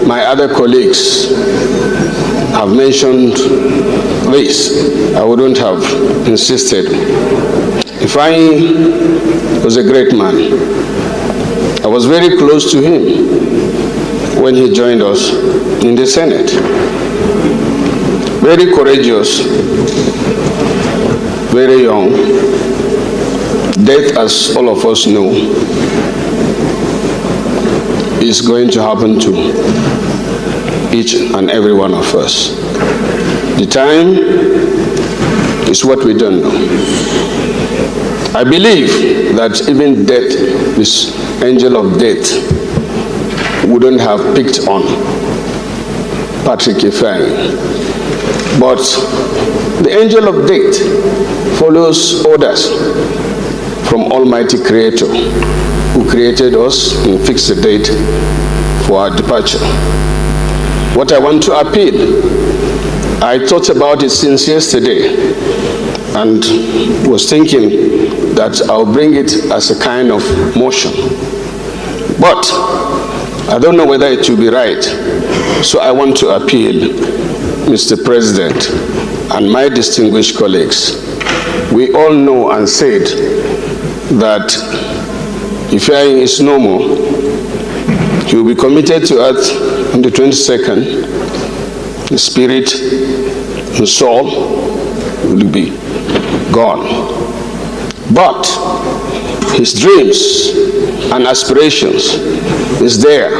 my other colleagues have mentioned this, I wouldn't have insisted. Ifeanyi was a great man. I was very close to him when he joined us in the Senate. Very courageous, very young. Death, as all of us know, is going to happen to each and every one of us. The time is what we don't know. I believe that even death, this angel of death, wouldn't have picked on Patrick Ifeanyi. But the angel of death follows orders from Almighty Creator, who created us and fixed the date for our departure. What I want to appeal, I thought about it since yesterday and was thinking that I'll bring it as a kind of motion. But I don't know whether it will be right. So I want to appeal, Mr. President and my distinguished colleagues. We all know and said that Ifeanyi is no more. He will be committed to earth on the 22nd. The spirit and soul will be gone. But his dreams and aspirations is there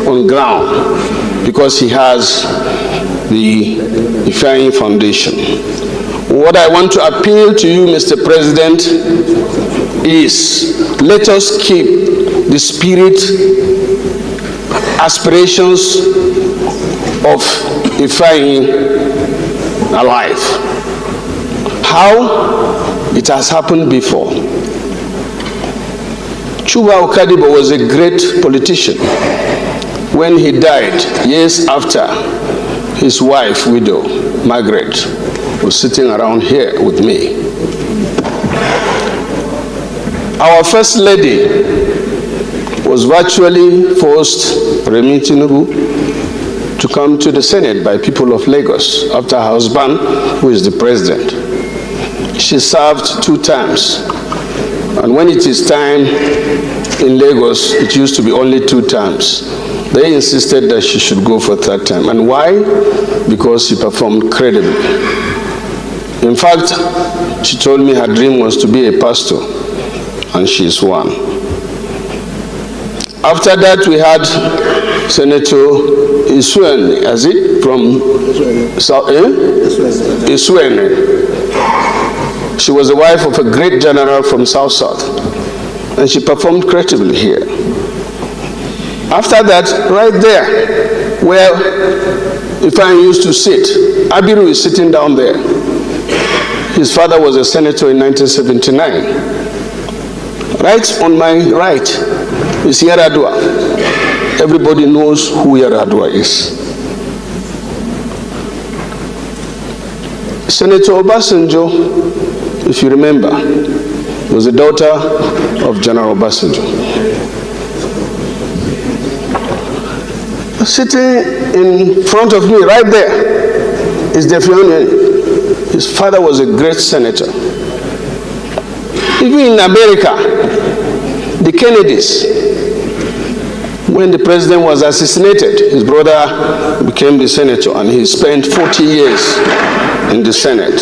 on ground because he has the Ifeanyi Foundation. What I want to appeal to you, Mr. President, is let us keep the spirit, aspirations of Ifeanyi alive. How? It has happened before. Chuba Okadibo was a great politician. When he died, years after, his wife, widow, Margaret, was sitting around here with me. Our First Lady was virtually forced, Remi Tinubu, to come to the Senate by people of Lagos after her husband, who is the president. She served 2 terms. And when it is time in Lagos, it used to be only 2 terms. They insisted that she should go for 3rd term. And why? Because she performed credibly. In fact, she told me her dream was to be a pastor, and she is one. After that, we had Senator Iswene, is it? From South, Iswene. She was the wife of a great general from South, and she performed credibly here. After that, right there, where Ifeanyi used to sit, Abiru is sitting down there. His father was a senator in 1979. Right on my right is Yaradua. Everybody knows who Yaradua is. Senator Obasanjo, if you remember, was the daughter of General Obasanjo. Sitting in front of me, right there, is Ifeanyi. His father was a great senator. Even in America, the Kennedys, when the president was assassinated, his brother became the senator, and he spent 40 years in the Senate.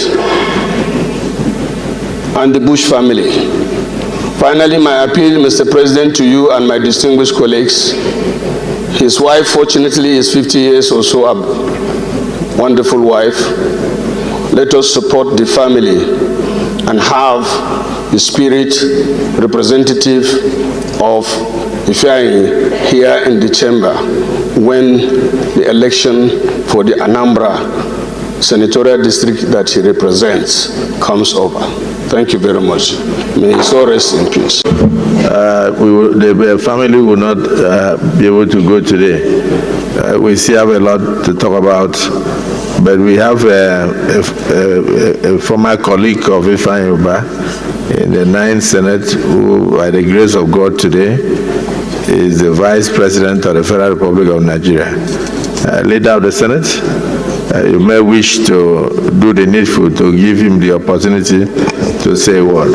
And the Bush family. Finally, my appeal, Mr. President, to you and my distinguished colleagues. His wife, fortunately, is 50 years or so, a wonderful wife. Let us support the family and have the spirit representative of Ifeanyi here in the chamber when the election for the Anambra senatorial district that he represents comes over. Thank you very much. May his soul rest in peace. The family will not be able to go today. We still have a lot to talk about, but we have a former colleague of Ifeanyi Ubah in the 9th Senate who, by the grace of God today, is the Vice President of the Federal Republic of Nigeria. Leader of the Senate, you may wish to do the needful to give him the opportunity to say a word.